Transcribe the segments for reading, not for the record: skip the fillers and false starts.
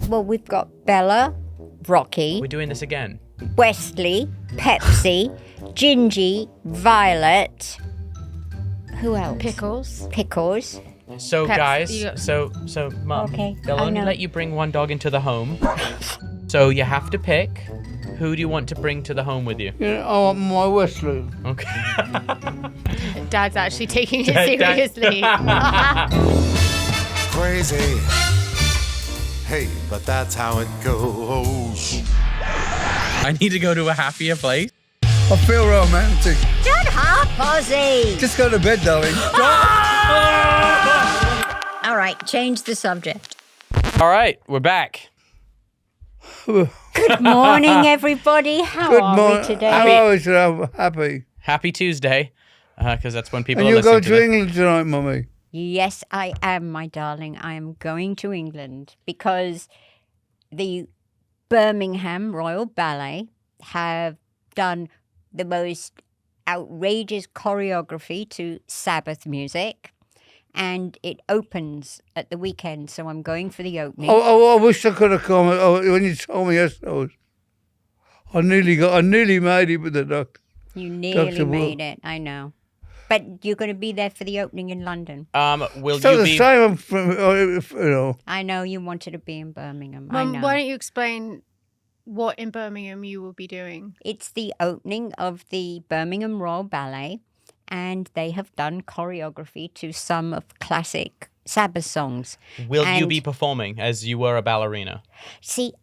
Well, we've got Bella, Rocky, We're doing this again. Wesley, Pepsi, Gingy, Violet. Who else? Pickles. So, guys, Mum, Okay, they'll I only know. let you bring one dog into the home. So you have to pick. Who do you want to bring to the home with you? Yeah, I want my Wesley. Okay. Dad's actually taking it seriously. Crazy. Hey, but that's how it goes. I need to go to a happier place. I feel romantic. Shut up, Ozzy! Just go to bed, darling. All right, change the subject. All right, we're back. Good morning, everybody. How Good are morning. we today? How are we? I'm happy. Happy Tuesday, because that's when people And are you're listening going to to this. England tonight, Mummy? Yes, I am, my darling. I am going to England because the Birmingham Royal Ballet have done the most outrageous choreography to Sabbath music, and it opens at the weekend, so I'm going for the opening. I wish I could have come. When you told me yesterday, I nearly made it with the doctor. You nearly Dr. made it, I know. But you're going to be there for the opening in London. Will It's not you the be? same, I'm from, you know. I know you wanted to be in Birmingham. I Mum, know. why don't you explain what in Birmingham you will be doing? It's the opening of the Birmingham Royal Ballet, and they have done choreography to some of classic Sabbath songs. Will you And- be performing as you were a ballerina? See,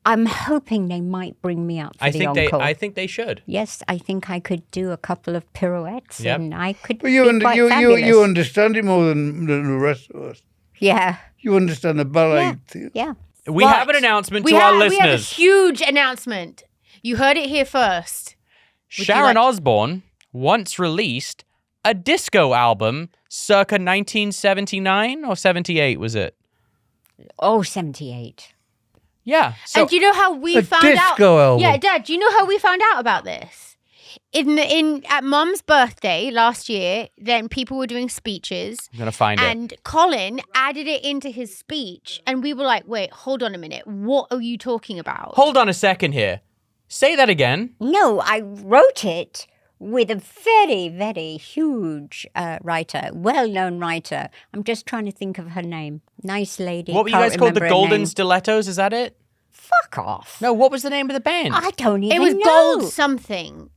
I'm hoping they might bring me up for I the think encore. I think they should. Yes, I think I could do a couple of pirouettes, Yep. and I could But you, be quite you fabulous. understand it more than the rest of us. Yeah, You understand the ballet. Yeah. thing. yeah. We Right. have an announcement We to our have a listeners. huge announcement. You heard it here first. you Sharon like- Osbourne once released a disco album circa 1979 or 78, was it? Oh, 78. Yeah. So And do you know how we A found out? disco album. Yeah, Dad. Do you know how we found out about this? At Mum's birthday last year, then people were doing speeches, I'm going to find it. and Colin added it into his speech, and we were like, "Wait, hold on a minute. What are you talking about?" Hold on a second here. Say that again. No, I wrote it with a very, very huge writer, well-known writer. I'm just trying to think of her name. Nice lady. What were you Can't guys called? The remember her Golden name. Stilettos? Is that it? Fuck off. No, what was the name of the band? I don't even It was know. gold something.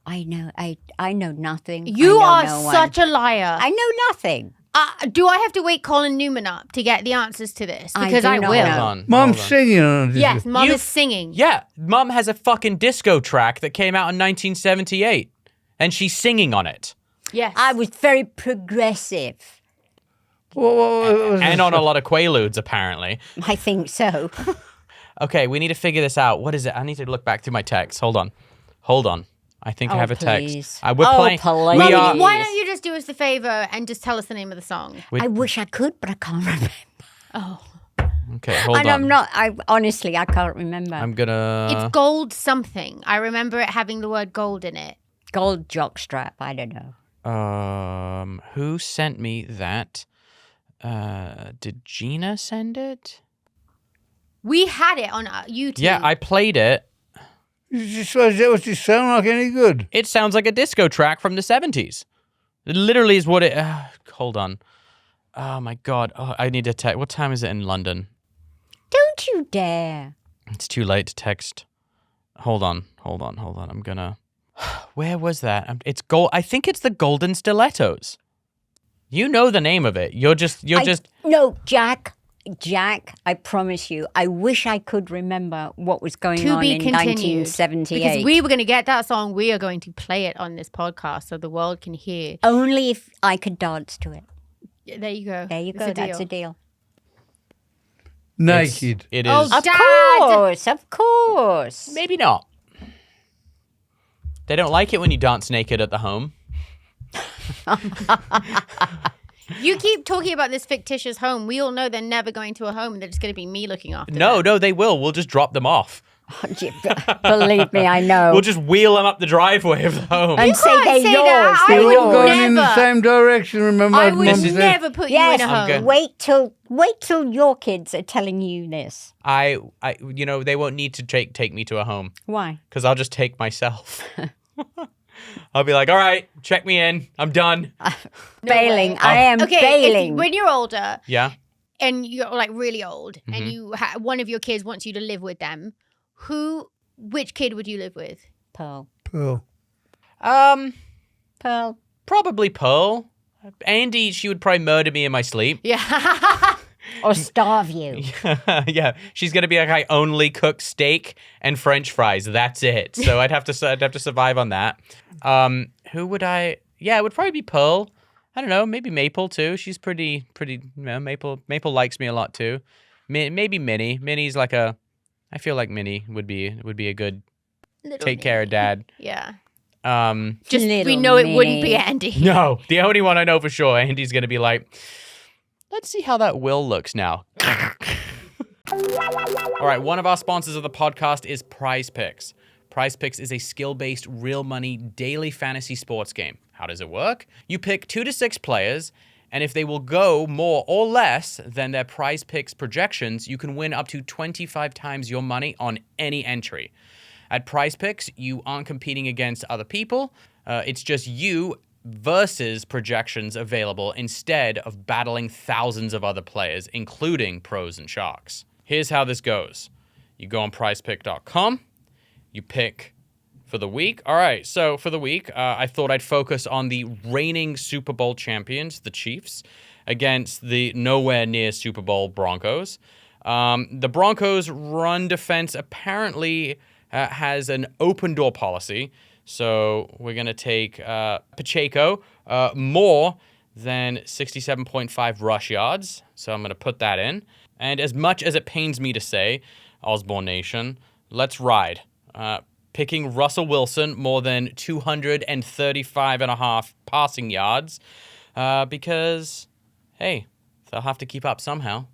I know. I know nothing. You I are know no such one. a liar. I know nothing. Do I have to wake Colin Newman up to get the answers to this? I Because do I not will. know. Hold on. Mum's hold on. singing on it. Yes, Mum You- is singing. Yeah, Mum has a fucking disco track that came out in 1978, and she's singing on it. Yes. I was very progressive. What was And this? on a lot of Quaaludes, apparently. I think so. Okay, we need to figure this out. What is it? I need to look back through my text. Hold on. I think I Oh, have a please. text. We're Oh, playing. please. We Mum, are. why don't you just do us the favor and just tell us the name of the song? I wish I could, but I can't remember. Oh. Okay, hold And on. I'm not. Honestly, I can't remember. I'm gonna. It's gold something. I remember it having the word gold in it. Gold jockstrap. I don't know. Who sent me that? Did Gina send it? We had it on YouTube. Yeah, I played it. Does it sound like any good? It sounds like a disco track from the 70s. It literally is what it. Hold on. Oh my god. Oh, I need to text. What time is it in London? Don't you dare. It's too late to text. Hold on. I'm gonna. Where was that? It's gold. I think it's the Golden Stilettos. You know the name of it. You're just. No, Jack, I promise you, I wish I could remember what was going To on be in continued. 1978. Because we were going to get that song. We are going to play it on this podcast so the world can hear. Only if I could dance to it. There you go. There you It's go. That's a deal. deal. Naked. It Oh, is. Of course. Maybe not. They don't like it when you dance naked at the home. You keep talking about this fictitious home. We all know they're never going to a home. They're just going to be me looking after No, them. no, they will. We'll just drop them off. Believe me, I know. We'll just wheel them up the driveway of the home. and say can't they're say yours. that. They're I would We're all yours. going in the Never. same direction, remember? I Mum would said. never put you Yes, in a home. good. wait till your kids are telling you this. I they won't need to take me to a home Why? because I'll just take myself. I'll be like, all right, check me in. I'm done. Bailing. way. I am Okay, bailing. when you're older Yeah. and you're like really old Mm-hmm. and you one of your kids wants you to live with them, which kid would you live with? Pearl. Pearl. Pearl. Probably Pearl. Andy, she would probably murder me in my sleep. Yeah. Or starve you. Yeah, she's gonna be like, I only cook steak and French fries. That's it. So I'd have to survive on that. Who would I? Yeah, it would probably be Pearl. I don't know, maybe Maple too. She's pretty. You know, Maple likes me a lot too. Maybe Minnie. Minnie's like a. I feel like Minnie would be a good Little take care of Dad. Yeah. Just we Little know it wouldn't be Minnie. Andy. no, the only one I know for sure. Andy's gonna be like, let's see how that will looks now. All right, one of our sponsors of the podcast is Prize Picks. Prize Picks is a skill-based, real money daily fantasy sports game. How does it work? You pick 2 to 6 players, and if they will go more or less than their Prize Picks projections, you can win up to 25 times your money on any entry. At Prize Picks, you aren't competing against other people. It's just you versus projections available instead of battling thousands of other players, including pros and sharks. Here's how this goes. You go on prizepick.com. You pick for the week. All right, so for the week, I thought I'd focus on the reigning Super Bowl champions, the Chiefs, against the nowhere near Super Bowl Broncos. The Broncos' run defense apparently has an open door policy. So we're going to take Pacheco more than 67.5 rush yards. So I'm going to put that in. And as much as it pains me to say, Osbourne Nation, let's ride. Picking Russell Wilson more than 235.5 passing yards because, hey, they'll have to keep up somehow.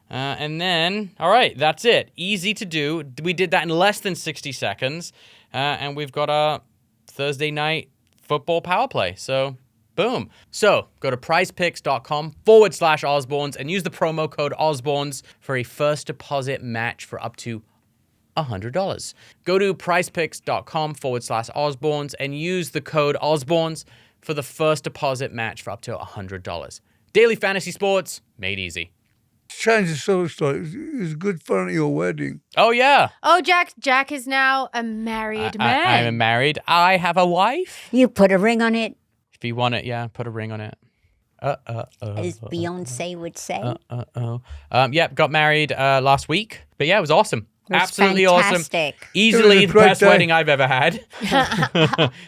And then, all right, that's it. Easy to do. We did that in less than 60 seconds. And we've got a Thursday night football power play. So, boom. So, go to prizepicks.com/Osbournes and use the promo code Osbournes for a first deposit match for up to $100. Go to prizepicks.com/Osbournes and use the code Osbournes for the first deposit match for up to $100. Daily fantasy sports made easy. Change the story. It was good fun at your wedding. Oh, yeah. Oh, Jack is now a married man. I'm married. I have a wife. You put a ring on it, If you want it, yeah, put a ring on it. as Beyonce would say. Yep, got married last week. But yeah, it was awesome. It was Absolutely fantastic. awesome. Easily It the was a great best day. wedding I've ever had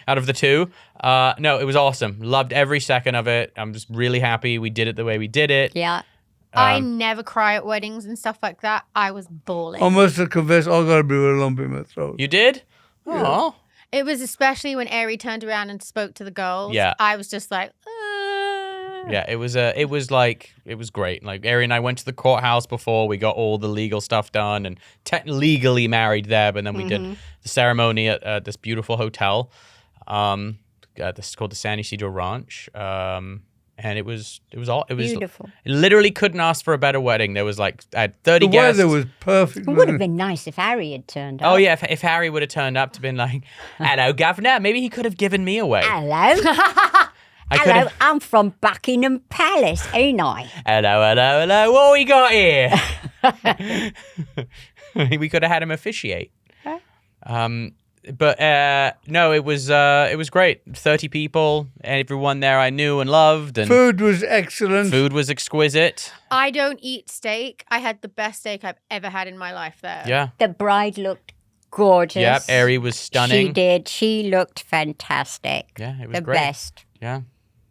out of the two. No, it was awesome. Loved every second of it. I'm just really happy we did it the way we did it. Yeah. I never cry at weddings and stuff like that. I was bawling. I must have confessed, I got a bit of a lump in my throat. You did? Oh. It was especially when Ari turned around and spoke to the girls. Yeah. I was just like, Yeah, it was great. Like Ari and I went to the courthouse before. We got all the legal stuff done and legally married there. But then we did the ceremony at this beautiful hotel. This is called the San Isidro Ranch. And it was Beautiful. Literally couldn't ask for a better wedding. There was like I had 30 The guests. weather was perfect. It would have been nice if Harry had turned up. Oh yeah, if Harry would have turned up to been like, "Hello, governor," maybe he could have given me away. Hello. I could Hello, have. I'm from Buckingham Palace, ain't I? Hello. What we got here? We could have had him officiate. But no, it was great. 30 people, everyone there I knew and loved, and Food was excellent. food was exquisite. I don't eat steak. I had the best steak I've ever had in my life there. Yeah. The bride looked gorgeous. Yep. Ari was stunning. She did. She looked fantastic. Yeah, it was the great. best. Yeah.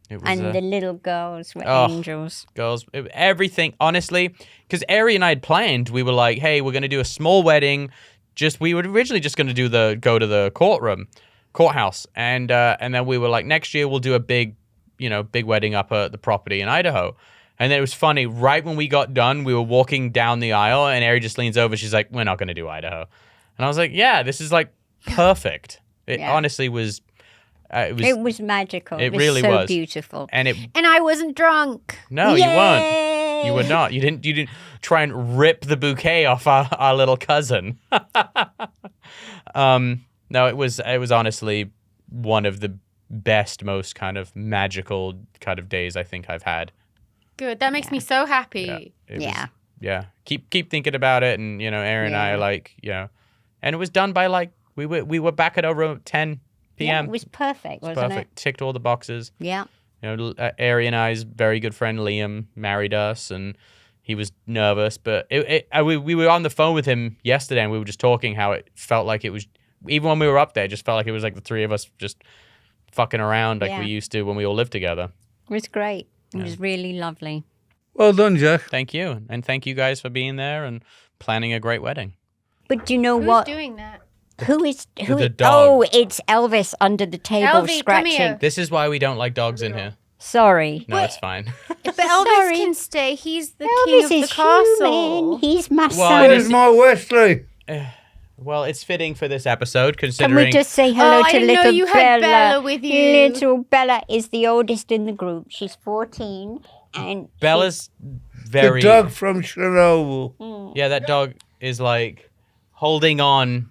It was And the little girls were Oh. angels. girls, everything. Honestly, because Ari and I had planned, we were like, "Hey, we're gonna do a small wedding." We were originally just gonna go to the courthouse, and then we were like, next year we'll do a big wedding up at the property in Idaho. And then it was funny. Right when we got done, we were walking down the aisle, and Ari just leans over. She's like, "We're not gonna do Idaho." And I was like, yeah, this is like perfect. It honestly was. It was magical. It was really so was beautiful. And I wasn't drunk. No, you weren't. You were not. You didn't try and rip the bouquet off our little cousin. No, it was honestly one of the best, most kind of magical kind of days I think I've had. Good. That makes me so happy. Yeah. Keep thinking about it, and Aaron and I are like, and it was done by like we were back at over 10 p.m. Yeah, it was perfect, wasn't perfect. Ticked all the boxes. Yeah. Ari and I's very good friend Liam married us, and he was nervous, but we were on the phone with him yesterday, and we were just talking how it felt like it was, even when we were up there, it just felt like it was like the three of us just fucking around like we used to when we all lived together. It was great. It was really lovely. Well done, Jack. Thank you, and thank you guys for being there and planning a great wedding. But do you know Who's what? doing that? Who is The dog. Oh, it's Elvis under the table Elvie, come scratching. here. This is why we don't like dogs in here. Sorry. No, it's fine. But Elvis can stay. He's the Elvis king of the is castle. human. He's my Well, son. Where's my Wesley? Well, it's fitting for this episode, Can considering we just say hello I to didn't know little you had Bella with you. Little Bella is the oldest in the group. She's 14, and Bella's The very dog from Chernobyl. Yeah, that dog is like holding on.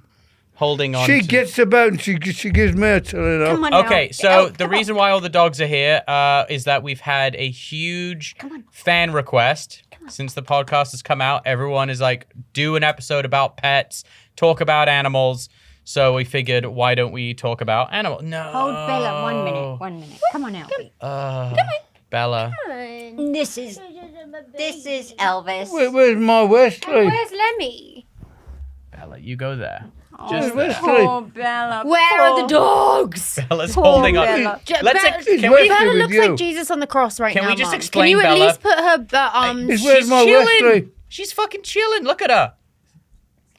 She gets about and she gives me a telling off. Come on Okay, now. so Oh, the come reason why all the dogs are here is that we've had a huge fan request since the podcast has come out. Everyone is like, do an episode about pets, talk about animals. So we figured, why don't we talk about animals? No. Hold Bella 1 minute. 1 minute. Come on, Elvie. Bella. This is Elvis. Where's my Wesley? Where's Lemmy? Bella, you go there. Where's Just there. Wesley? Poor Bella. Where are the dogs? Bella's Poor holding on. Bella. Let's He's can Wesley we Bella with looks you. like Jesus on the cross right Can now, we just Mum. explain Can you Bella? at least put her arms? Where's my Wesley? She's fucking chilling. Look at her.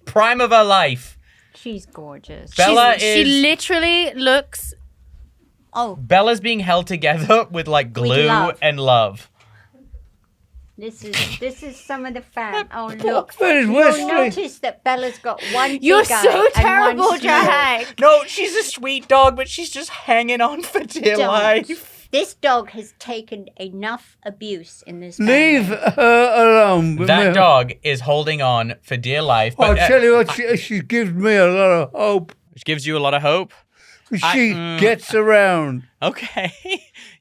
Prime of her life. She's gorgeous. Bella She is literally looks. Oh, Bella's being held together with like glue love. and love. this is some of the fan. Oh, look. Where's You'll Wesley? notice that Bella's got one You're big eye so and terrible, one small. Jack. No, she's a sweet dog, but she's just hanging on for dear Don't. life. This dog has taken enough abuse in this Leave family. her alone. with That me. dog is holding on for dear life. I'll But tell you what, she gives me a lot of hope. which gives you a lot of hope. She gets around. Okay.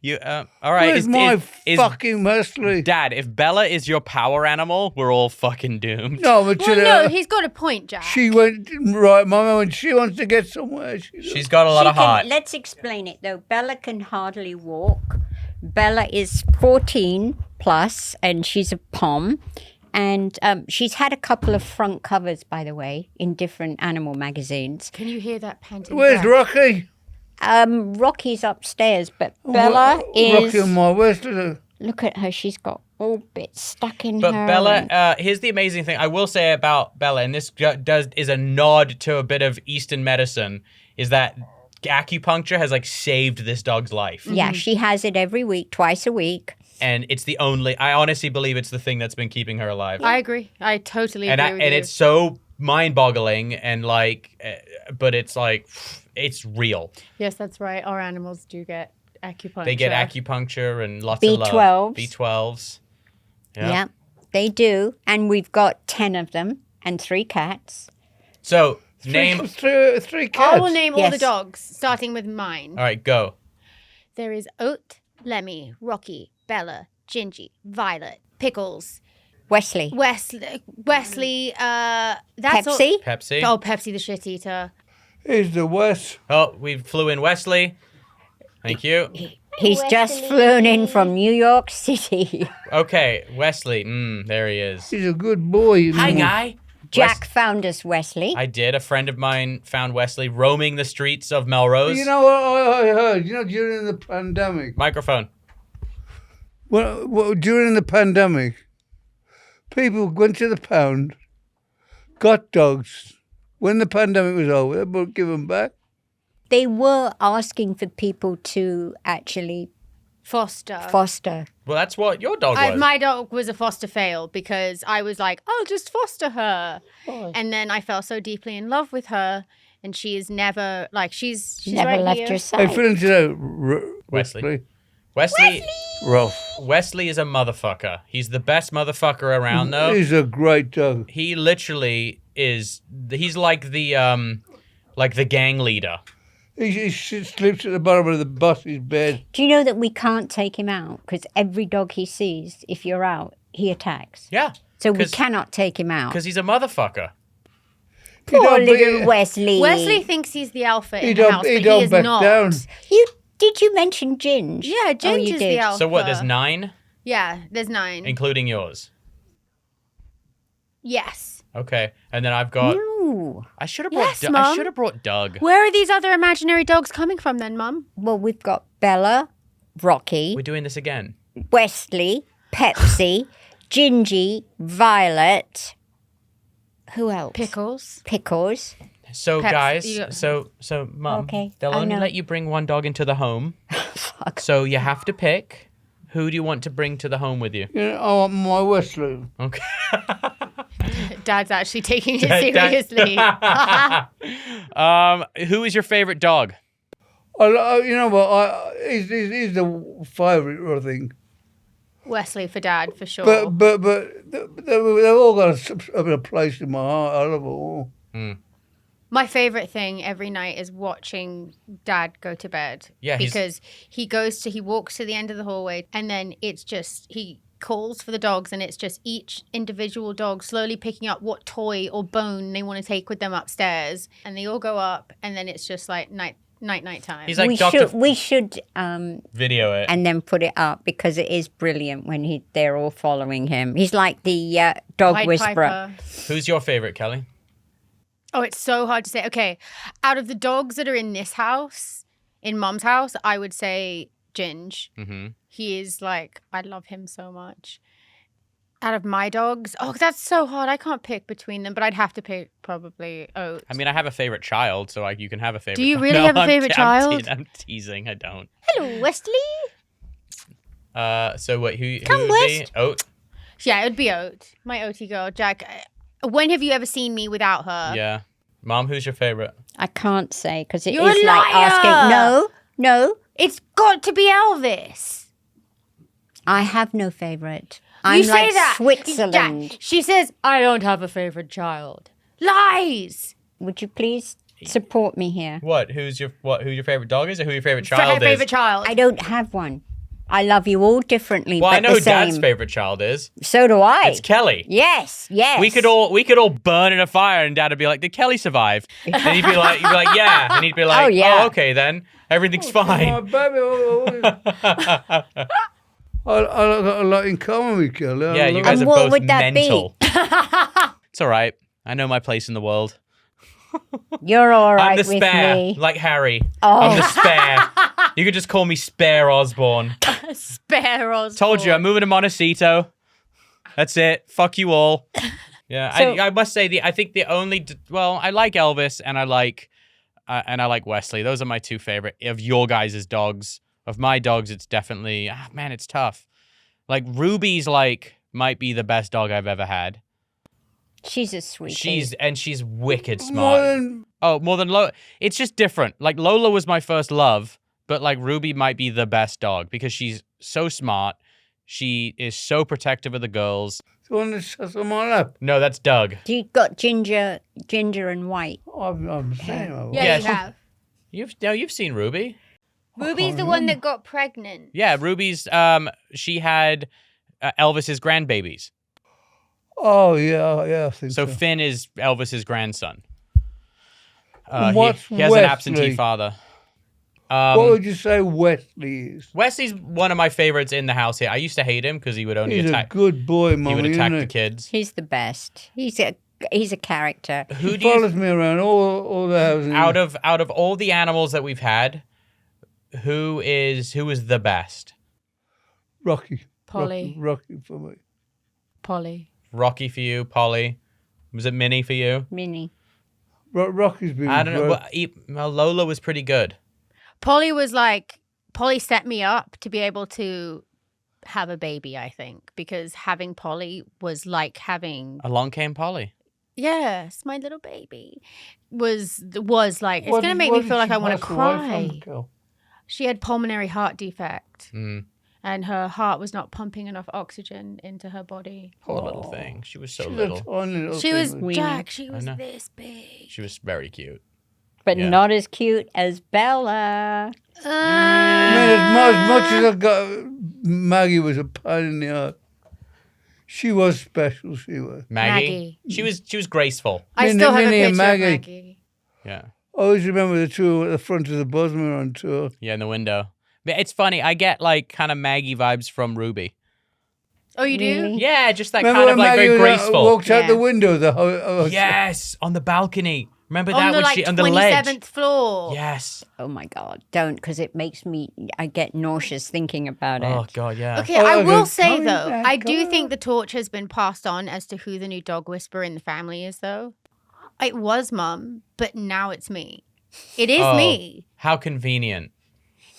You all right. Where's my fucking Wesley? Dad, if Bella is your power animal, we're all fucking doomed. No, but Well, no, he's got a point, Jack. she went right, Mama. When she wants to get somewhere, She's got a lot of heart. Let's explain it though. Bella can hardly walk. Bella is 14 plus, and she's a pom. And she's had a couple of front covers, by the way, in different animal magazines. Can you hear that panting? Where's breath? Rocky? Rocky's upstairs, but Bella Rocky is. and my Wesley. Look at her; she's got all bits stuck in But her. Bella, here's the amazing thing I will say about Bella, and this is a nod to a bit of Eastern medicine, is that acupuncture has like saved this dog's life. Yeah, she has it every week, twice a week. And it's the only, I honestly believe it's the thing that's been keeping her alive. I agree. I totally and agree with you. it's so mind-boggling and like, but it's like, it's real. Yes, that's right. Our animals do get acupuncture. They get acupuncture and lots B12s. of love. B12s. Yeah, they do. And we've got 10 of them and 3 cats. So name. Three cats. I will name all the Yes. dogs, starting with mine. All right, go. There is Oat, Lemmy, Rocky, Bella, Gingy, Violet, Pickles, Wesley. Wesley, that's all. Pepsi. Pepsi. Oh, Pepsi the shit eater. Here's the West. Oh, we flew in Wesley. Thank you. He's just flown in from New York City. Okay, Wesley. There he is. He's a good boy. Hi, guy. Jack found us Wesley. I did. A friend of mine found Wesley roaming the streets of Melrose. You know what I heard? You know, during the pandemic. Microphone. Well, during the pandemic, people went to the pound, got dogs. When the pandemic was over, they would give them back. They were asking for people to actually Foster. Well, that's what your dog was. My dog was a foster fail because I was like, I'll just foster her. And then I fell so deeply in love with her. And she is never, like, she's Never right left here. your Hey, side. finish it out, Wesley. Wesley. Rough. Wesley is a motherfucker. He's the best motherfucker around, though. He's a great dog. He literally is. He's like the gang leader. He sleeps at the bottom of the boss's bed. Do you know that we can't take him out? Because every dog he sees, if you're out, he attacks. Yeah. So we cannot take him out. Because he's a motherfucker. Poor little Wesley. Wesley thinks he's the alpha He in the don't, house, he but don't he is back not. down. Did you mention Ginge? Yeah, Ginge you is did. the alpha. So what? There's 9, Yeah, there's 9. including yours. Yes. Okay, and then I've got. No. I should have brought. Yes, I Mum. should have brought Doug. Where are these other imaginary dogs coming from then, Mum? Well, we've got Bella, Rocky, We're doing this again. Wesley, Pepsi, Gingy, Violet. Who else? Pickles. Pickles. So Peps, guys, you got- so Mum, Okay, they'll I only know. let you bring one dog into the home. Fuck. So you have to pick. Who do you want to bring to the home with you? You know, I want my Wesley. Okay. Dad's actually taking it Dad- seriously. Who is your favorite dog? You know what? He's the favourite, I think. Wesley for Dad, for sure. But they've all got a place in my heart. I love them all. My favorite thing every night is watching Dad go to bed. Yeah, because he walks to the end of the hallway, and then it's just he calls for the dogs, and it's just each individual dog slowly picking up what toy or bone they want to take with them upstairs, and they all go up, and then it's just like night time. He's like we Dr. should Video it. and then put it up because it is brilliant when they're all following him. He's like the dog Pied whisperer. Piper. Who's your favorite, Kelly? Oh, it's so hard to say. Okay, out of the dogs that are in this house, in Mum's house, I would say Ginge. Mm-hmm. He is like, I love him so much. Out of my dogs, oh, that's so hard. I can't pick between them, but I'd have to pick probably Oat. I mean, I have a favorite child, so you can have a favorite. Do you child. really No, have a favorite child? I'm teasing. I don't. Hello, Wesley. So what? Who Come, would be? West. Oat. Yeah, it would be Oat. My Oaty girl, Jack. When have you ever seen me without her? Yeah. Mom, who's your favorite? I can't say because it You're is a like liar! asking. No, It's got to be Elvis. I have no favorite. I'm You say like that. Switzerland. Jack, she says, I don't have a favorite child. Lies. Would you please support me here? What? Who your favorite dog is, or who your favorite child is? Favorite child. I don't have one. I love you all differently, Well, but I know the who Dad's same. favorite child is. So do I. It's Kelly. Yes. We could all burn in a fire, and Dad would be like, "Did Kelly survive?" And he'd be like, "Yeah," and he'd be like, Oh, yeah. "Oh, okay then, everything's My fine." baby, I got a lot in common with Kelly. Yeah, you love guys And are what both would that be? mental. It's all right. I know my place in the world. You're all right I'm the with spare, me. like Harry. Oh. I'm the spare. You could just call me Spare Osbourne. Spare Osbourne. Told you, I'm moving to Montecito. That's it. Fuck you all. Yeah, So- I must say I think the only I like Elvis and I like Wesley. Those are my two favorite of your guys' dogs. Of my dogs, it's definitely man, it's tough. Like Ruby's might be the best dog I've ever had. She's a sweetie. She's wicked More smart. than- Oh, more than Lola. It's just different. Like Lola was my first love, but like Ruby might be the best dog because she's so smart. She is so protective of the girls. the one that sits on my lap. No, that's Doug. You got ginger and white. I've seen her. Yeah, Yes. you have. You've seen Ruby. Ruby's the one that got pregnant. Yeah, Ruby's she had Elvis's grandbabies. Oh, yeah, I think So so. Finn is Elvis's grandson. What's he has an absentee Wesley? father. What would you say Wesley is? Wesley's one of my favorites in the house here. I used to hate him because he would only He's a attack. good boy, He Mummy, would attack isn't the he? kids. He's the best. He's a character. Who He do you follows me around all the houses. out of all the animals that we've had, who is the best? Rocky. Polly. Rocky for me. Polly. Rocky for you, Polly. Was it Minnie for you? Minnie. Rocky's been I don't know. great. Well, Lola was pretty good. Polly was like Polly set me up to be able to have a baby, I think, because having Polly was like having Along came Polly. yes, my little baby was like it's gonna make me feel like I want to cry. She had pulmonary heart defect, and her heart was not pumping enough oxygen into her body. Poor little thing. She was so She's a little. tiny little She thing. was Weenie. Jack. She was know. this big. She was very cute. But Yeah. not as cute as Bella. I mean, as much as I got, Maggie was a pain in the ass. She was special. She was. Maggie. She was graceful. I Minnie- still have a Minnie picture and of Maggie. Maggie. Yeah. I always remember the two at the front of the bus when we were on tour. Yeah, in the window. But it's funny. I get like kind of Maggie vibes from Ruby. Oh, you do? Really? Yeah, just that Remember kind of when like Maggie very was, graceful. walked out Yeah. the window? The Yes, on the balcony. Remember On that the when like she on the ledge? 27th floor. Yes. Oh my God, don't, because it makes me, I get nauseous thinking about it. Oh god, yeah. Okay, Oh, I okay. will say Coming though, back I do up. think the torch has been passed on as to who the new dog whisperer in the family is, though. It was Mum, but now it's me. It is Oh, me. How convenient.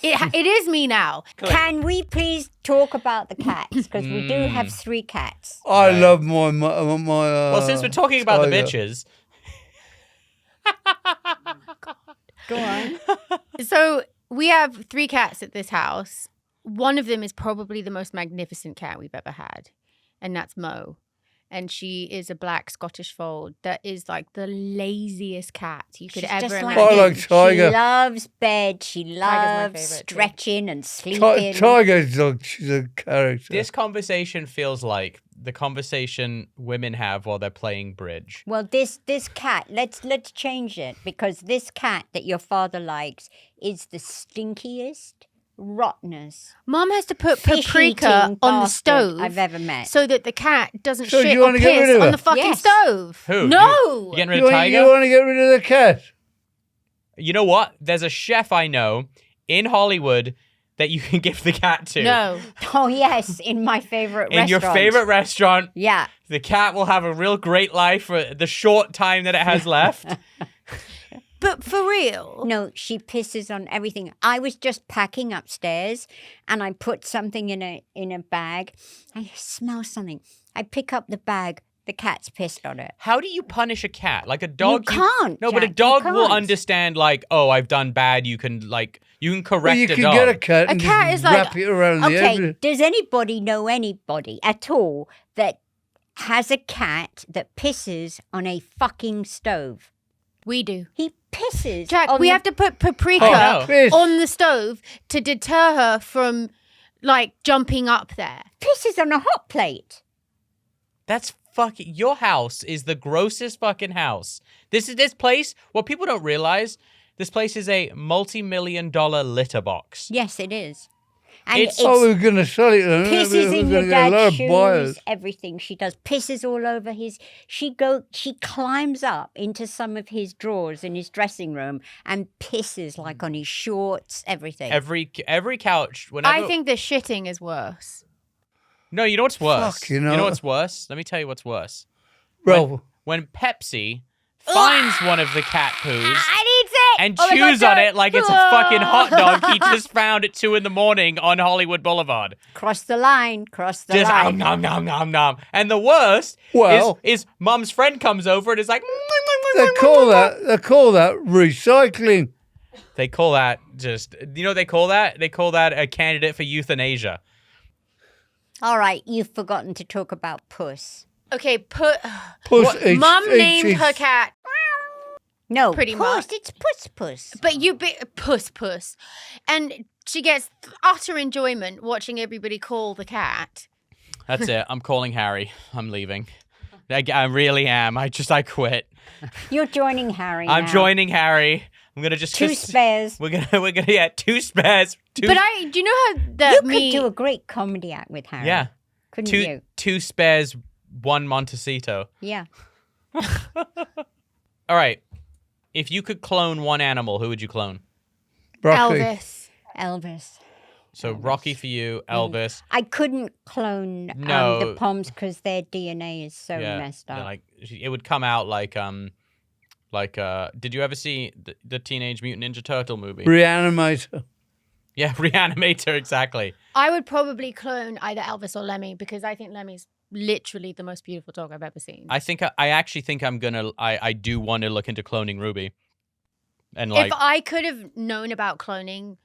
It is me now. Can we please talk about the cats? Because we do have 3 cats. I Right. love my Well, since we're talking about the tiger. bitches, Go on. So we have 3 cats at this house. One of them is probably the most magnificent cat we've ever had, and that's Mo. And she is a black Scottish fold that is like the laziest cat you could She's ever just imagine. I like Tiger. She loves bed. She my loves favourite, too. stretching and sleeping. Tiger's dog. She's a character. this conversation feels like the conversation women have while they're playing bridge. Well, this cat, let's change it, because this cat that your father likes is the stinkiest, rottenest, Mum has to put fish-eating paprika on the bastard stove I've ever met. so that the cat doesn't So do shit you or wanna get rid piss of on her? the fucking Yes. stove. Who? No. You getting rid you of want, Tiger? you want to get rid of the cat? You know what? There's a chef I know in Hollywood that you can give the cat to. No. Oh yes, in my favorite In your restaurant. favorite restaurant, Yeah. the cat will have a real great life for the short time that it has left. But for real. No, she pisses on everything. I was just packing upstairs and I put something in a bag. I smell something. I pick up the bag. The cat's pissed on it. How do you punish a cat? Like a dog? can't, No, but a Jack, you dog will can't. understand. Like, oh, I've done bad. You can correct Well, you a can dog. get a cat and cat just is like- wrap it around the Okay, edge. does anybody know anybody at all that has a cat that pisses on a fucking stove? We do. He pisses. Jack, on we the- have to put paprika Oh, no. Piss. on the stove to deter her from like jumping up there. pisses on a hot plate. That's fucking. Your house is the grossest fucking house. This place. What people don't realize, this place is a multi-million-dollar litter box. Yes, it is. And It's- Oh, we're going to sell it. Then. pisses We're in going your to get a lot dad's of shoes, buyers. everything she does. Pisses all over his. She climbs up into some of his drawers in his dressing room and pisses like on his shorts, everything. Every couch. Whenever. I think the shitting is worse. No, you know what's worse. Fuck, you know. what's worse? Let me tell you what's worse. Well, When Pepsi finds one of the cat poos I need it. and Oh my God, chews on don't. it like it's a fucking hot dog he just found at 2 a.m. on Hollywood Boulevard. Cross the line. Cross the Just line. nom nom nom nom. And the worst Well- is Mum's friend comes over and is like. they call that recycling. They call that just. You know what they call that? They call that a candidate for euthanasia. All right, you've forgotten to talk about Puss. Okay, Puss Mum named her cat, No, Pretty Puss. much. It's Puss Puss. but Puss Puss, and she gets utter enjoyment watching everybody call the cat. That's it. I'm calling Harry. I'm leaving. I really am. I quit. You're joining Harry. I'm now. joining Harry. I'm gonna just 2 spares. We're gonna 2 spares. Two, But do you know how that You me? could do a great comedy act with Harry. yeah. Couldn't Two you? 2 spares, 1 Montecito. Yeah. All right. If you could clone one animal, who would you clone? Broccoli. Elvis. So Rocky for you, Elvis. I couldn't clone No. the Poms because their DNA is so messed up. Like it would come out like did you ever see the Teenage Mutant Ninja Turtle movie? Reanimator. Yeah, Reanimator, exactly. I would probably clone either Elvis or Lemmy because I think Lemmy's literally the most beautiful dog I've ever seen. I actually think I'm gonna. I do want to look into cloning Ruby. And like, if I could have known about cloning,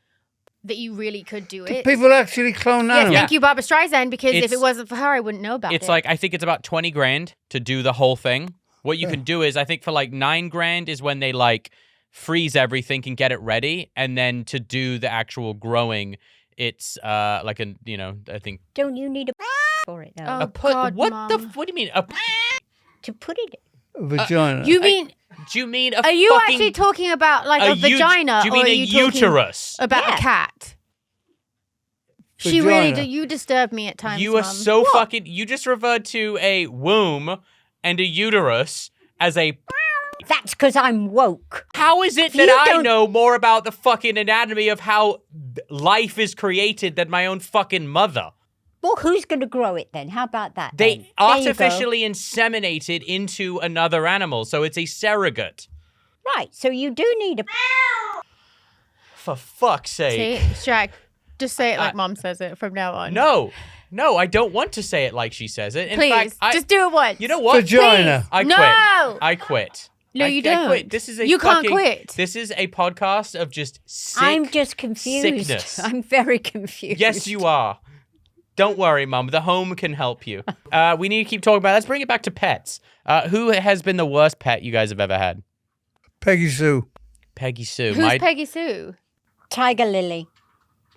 that you really could do it. People actually clone Yeah, animals. thank you, Barbara Streisand, because if It's- it wasn't for her, I wouldn't know about it. it's like I think it's about 20 grand to do the whole thing. What you can do is I think for like 9 grand is when they like freeze everything and get it ready, and then to do the actual growing, it's like a I think Don't you need a for it though? Oh, a put. God, What Mum. the? What do you mean? To put it. A vagina. you mean? Do you mean a? Are you fucking, actually talking about like a vagina, Do you or mean are a you talking uterus? about Yeah. a cat? She really Vagina. do. You disturb me at times. You are Mum. so fucking. You just referred to a womb and a uterus as a. That's because I'm woke. How is it You that I don't- know more about the fucking anatomy of how life is created than my own fucking mother? Well, who's going to grow it then? How about that? then? They There you go. artificially inseminated into another animal, so it's a surrogate. Right. So you do need a. For fuck's sake. See, Jack, just say it like Mom says it from now on. No, I don't want to say it like she says it. In please, fact, just do it once. You know what? Vagina. I quit. No! I quit. No, you I don't. quit. This is a You can't fucking- quit. This is a podcast of just sick I'm just confused. sickness. I'm very confused. Yes, you are. Don't worry, Mum. The home can help you. We need to keep talking about it. Let's bring it back to pets. Who has been the worst pet you guys have ever had? Peggy Sue. Peggy Sue. Who's Peggy Sue? Tiger Lily.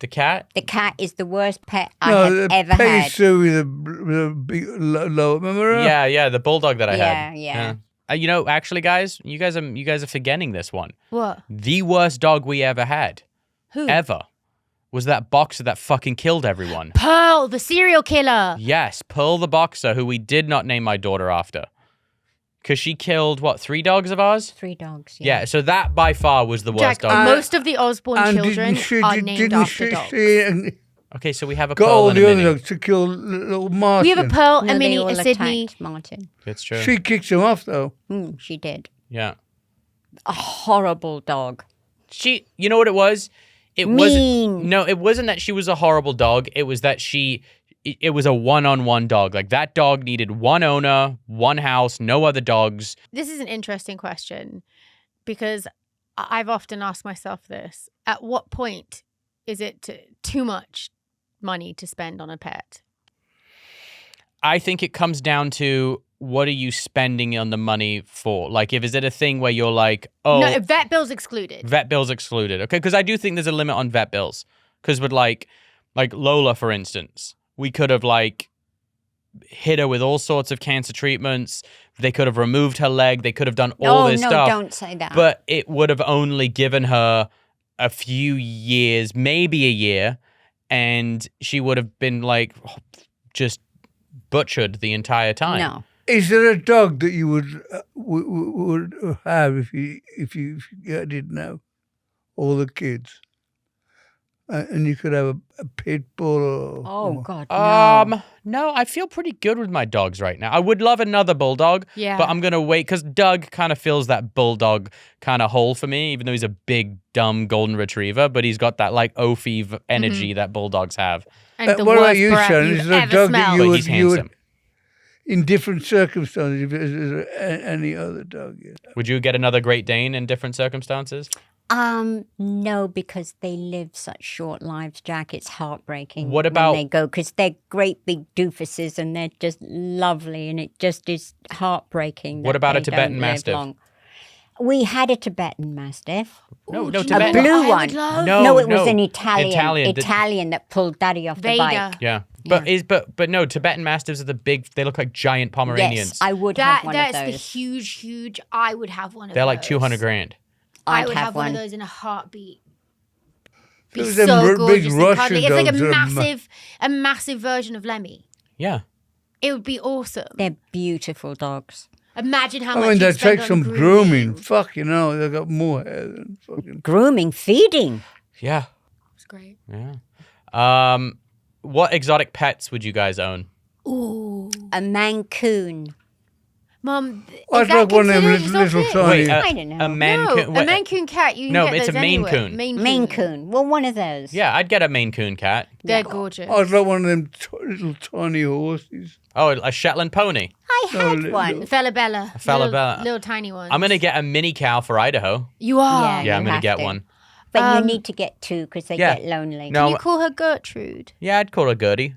The cat? The cat is the worst pet I No, have ever Peggy had. Sue with a big low. Remember her? Yeah, the bulldog that I had. Yeah. Actually, guys, you guys are forgetting this one. What? The worst dog we ever had, Who? ever, was that boxer that fucking killed everyone. Pearl, the serial killer. Yes, Pearl the boxer, who we did not name my daughter after. Because she killed, 3 dogs of ours? 3 dogs. Yeah, so that by far was the worst Jack, dog. most of the Osbourne And children are named didn't after she dogs. and Okay, so we have a got Pearl all and a the other Minnie. dogs to kill little Martin? We have a Pearl, No, a they Minnie, all a Sydney. attacked Martin. It's true. She kicked him off though. She did. Yeah. A horrible dog. You know what it was? It Mean. it wasn't that she was a horrible dog. It was that it was a one-on-one dog. Like that dog needed one owner, one house, no other dogs. This is an interesting question because I've often asked myself this. At what point is it too much money to spend on a pet? I think it comes down to what are you spending on the money for? Like, is it a thing where you're like, oh, No, vet bills excluded. vet bills excluded? Okay, because I do think there's a limit on vet bills. Because with like Lola, for instance, we could have like hit her with all sorts of cancer treatments. They could have removed her leg. They could have done all this no, stuff. don't say that. But it would have only given her a few years, maybe a year, and she would have been like just butchered the entire time. No. Is there a dog that you would have if you didn't know all the kids, and you could have a pit bull or Oh, God, no. No, I feel pretty good with my dogs right now. I would love another bulldog, Yeah. but I'm gonna wait because Doug kind of fills that bulldog kind of hole for me, even though he's a big, dumb golden retriever, but he's got that like Ophi energy that bulldogs have. And the what about worst you, breath Sharon? you've Is there a ever dog that smelled. you But would he's handsome. in different circumstances? If there's any other dog, yeah. Would you get another Great Dane in different circumstances? No, because they live such short lives, Jack. It's heartbreaking. What about- when they go? Because they're great big doofuses and they're just lovely, and it just is heartbreaking. What that about a they Tibetan don't live Mastiff? long. We had a Tibetan Mastiff. No, Ooh, no, do you know A Tibetan. what blue I would one. love? No, it was no. an Italian. Italian. Italian that pulled Daddy off the Vader. bike. Yeah. But no, Tibetan Mastiffs are the big, they look like giant Pomeranians. Yes, I would have one That's of the those. huge. I would have one of They're those. like 200 grand. I I'd would have one one. of those in a heartbeat. Be Those them so big gorgeous and Russian cuddly. It's like dogs a massive version of Lemmy. Yeah. It would be awesome. They're beautiful dogs. Imagine how I much mean, you'd they spend take on some grooming. grooming. Fuck, you know, they got more hair than fucking. Grooming, feeding. Yeah. It's great. Yeah. What exotic pets would you guys own? Ooh. A Mancoon. Mum, I'd is that like one of them considered little exotic? tiny. I don't know. A Maine No, Coon. a Maine Coon cat. You can No, get it's those a Maine anywhere. Coon. Maine Coon. Well, one of those. Yeah, I'd get a Maine Coon cat. They're gorgeous. I'd like one of them little tiny horses. Oh, a Shetland pony. I had little- one. Falabella. Falabella. Little tiny ones. I'm gonna get a mini cow for Idaho. You are. Yeah. Yeah, I'm you gonna have get to. one. But you need to get two because they Yeah. get lonely. No. Can you call her Gertrude? Yeah, I'd call her Gertie.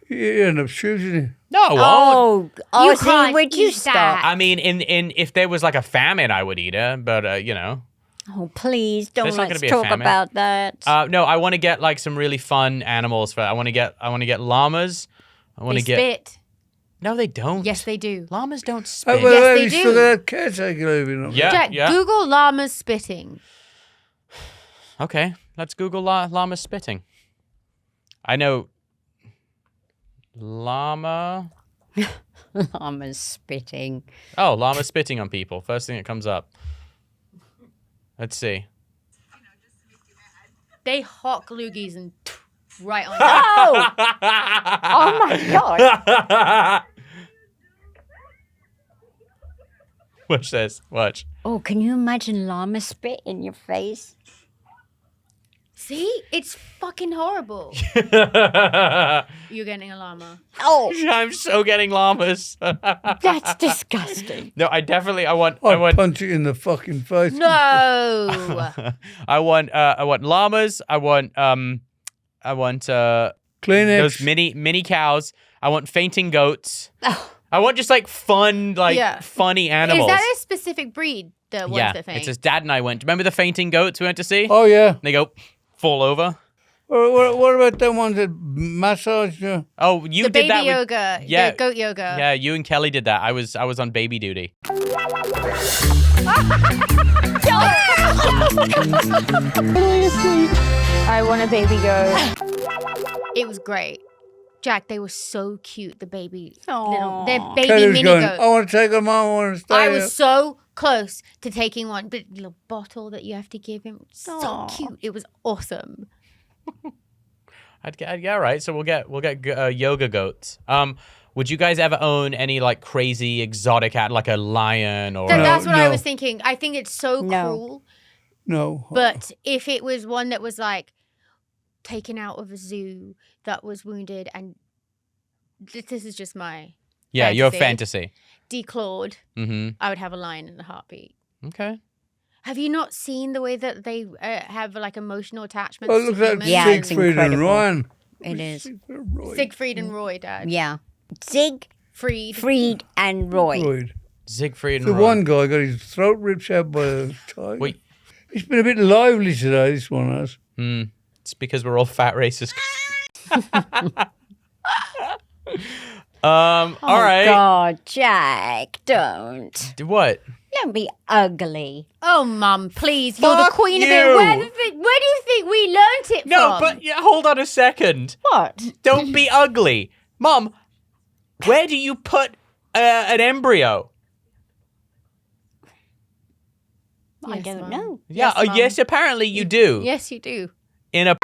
You end up shooting it. No, I won't. Oh, You see, can't would you eat stop? that. I mean, in if there was like a famine, I would eat her. But you know, Oh, please don't There's not let's gonna be a talk famine. about that. no, I want to get like some really fun animals. I want to get llamas. I want They to get. spit. No, they don't. Yes, they do. Llamas don't Oh, spit. well, Yes, they you do. still got that caretaker living on. Yeah, Jack, yeah. Google llamas spitting. Okay, let's Google llama spitting. I know llama. Llama's spitting. Oh, llama spitting on people. First thing that comes up. Let's see. They hawk loogies and right on. Oh! Oh my god. Watch this. Watch. Oh, can you imagine llama spit in your face? See, it's fucking horrible. You're getting a llama. Oh, I'm so getting llamas. that's disgusting. No, I want I'd punch it in the fucking face. No. I want llamas. I want Kleenex. those mini cows. I want fainting goats. I want just like fun, like Yeah. funny animals. Is that a specific breed? The ones yeah, that faint. it's his dad and I went. Remember the fainting goats we went to see? Oh, yeah. They go fall over. What about the ones that massage you? Oh, you the did baby that with, yoga. yeah. The goat yoga. Yeah, you and Kelly did that. I was on baby duty. I want a baby goat. It was great. Jack, they were so cute. The baby, Aw. they're baby Kelly was mini going, goats. I want to take him on, I want to stay I here. was so close to taking one, but little bottle that you have to give him. So Aw. cute. It was awesome. Yeah, right. So we'll get yoga goats. Would you guys ever own any like crazy exotic cat, like a lion or? That's what I no. was thinking. I think it's so No. cruel. No. But if it was one that was like taken out of a zoo that was wounded, and this is just my Yeah, your fantasy. fantasy. declawed, Mm-hmm. I would have a lion in a heartbeat. Okay. Have you not seen the way that they have like emotional attachments? Oh, to look at humans? Yeah, it's Siegfried and incredible. Ryan. It is. Siegfried and Roy, Dad. Yeah. Zig, Fried. Fried, and Roy. Freud. Siegfried and The Roy. one guy got his throat ripped out by a tiger. Wait. He's been a bit lively today, this one has. It's because we're all fat racist. Oh, all right. God, Jack, don't. What? Don't be ugly. Oh, Mum, please. You're the Fuck queen of you. it. Where do you think we learnt it No, from? but yeah, hold on a second. What? Don't be ugly. Mom, where do you put an embryo? I Yes, don't Mum. know. Yeah, Mum. yes, apparently you do. Yes, you do. In a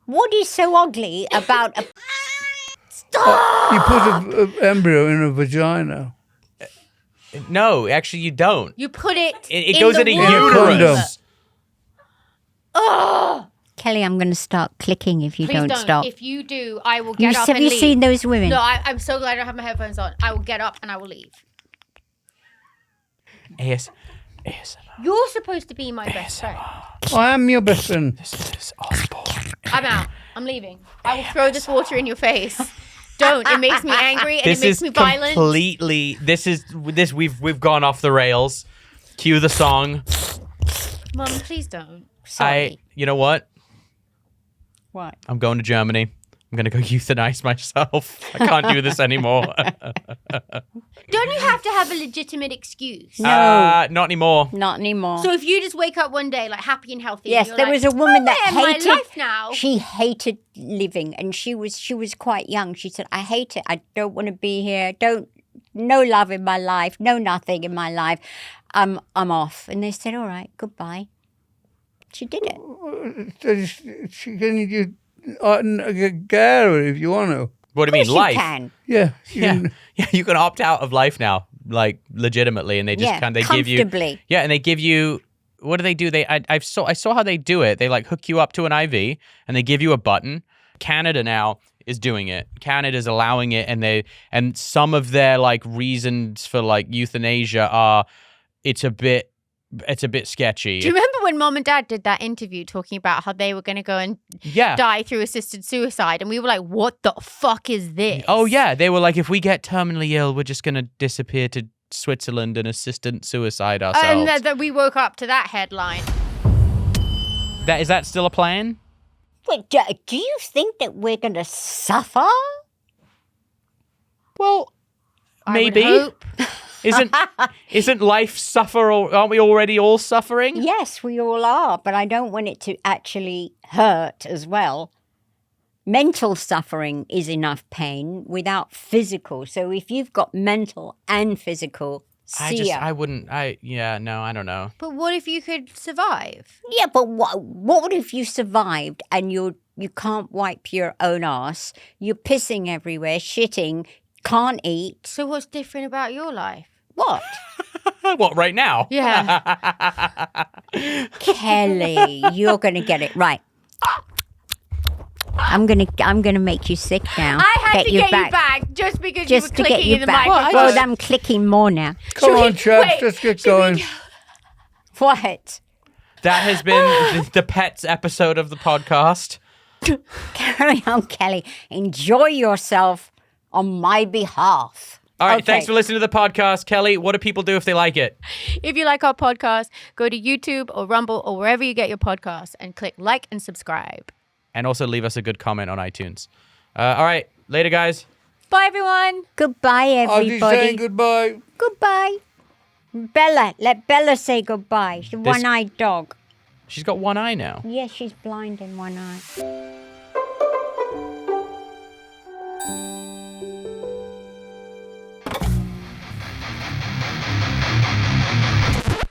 What is so ugly about a... You put an embryo in a vagina. No, actually you don't. You put it. It in goes the in a womb. uterus. Oh, Kelly, I'm going to start clicking if you please don't stop. If you do, I will get up Have and you leave. seen those women? No, I'm so glad I don't have my headphones on. I will get up and I will leave. ASMR. You're supposed to be my best friend. I am your best friend. This is Osbourne. I'm out. I'm leaving. I will throw this water in your face. Don't. It makes me angry and This it makes is me violent. completely. We've gone off the rails. Cue the song. Mum, please don't. Sorry. You know what? What? I'm going to Germany. I'm gonna go euthanize myself. I can't do this anymore. Don't you have to have a legitimate excuse? No. Not anymore. Not anymore. So if you just wake up one day like happy and healthy, Yes, and there you're was like, a woman that "I'm living hated my life now." She hated living, and she was quite young. She said, "I hate it. I don't want to be here. No love in my life. No nothing in my life. I'm off." And they said, "All right, goodbye." She did it. She can get her if you want to. What do you mean, Of course life? You can. Yeah. Yeah, You can opt out of life now, like legitimately, and they just Yeah, they give you comfortably. and they give you. What do they do? I saw how they do it. They like hook you up to an IV and they give you a button. Canada now is doing it. Canada's allowing it, and some of their like reasons for like euthanasia are it's a bit sketchy. Do you remember when Mom and Dad did that interview talking about how they were going to go and Yeah. die through assisted suicide? And we were like, what the fuck is this? Oh yeah, they were like, if we get terminally ill, we're just gonna disappear to Switzerland and assistant suicide ourselves. And that we woke up to that headline. Is that still a plan? Wait, do you think that we're going to suffer? Well, I would maybe. hope. Isn't life suffer? Or aren't we already all suffering? Yes, we all are, but I don't want it to actually hurt as well. Mental suffering is enough pain without physical. So if you've got mental and physical, I don't know. But what if you could survive? Yeah, but what if you survived and you can't wipe your own ass, you're pissing everywhere, shitting, can't eat? So what's different about your life? What? What, right now? Yeah. Kelly, you're going to get it right. I'm gonna make you sick now. I had to get you back just because Just you to were get clicking you in the back. microphone. Well, I'm clicking more now. Come on, chaps, wait, let's get should we going. go- What? That has been the pets episode of the podcast. Carry on, Kelly. Enjoy yourself on my behalf. All right, Okay. thanks for listening to the podcast. Kelly, what do people do if they like it? If you like our podcast, go to YouTube or Rumble or wherever you get your podcasts and click like and subscribe. And also leave us a good comment on iTunes. All right, later, guys. Bye, everyone. Goodbye, I'll be saying everybody. goodbye. Goodbye. Bella, let Bella say goodbye. She's a This- one-eyed dog. She's got one eye now. Yes, she's blind in one eye.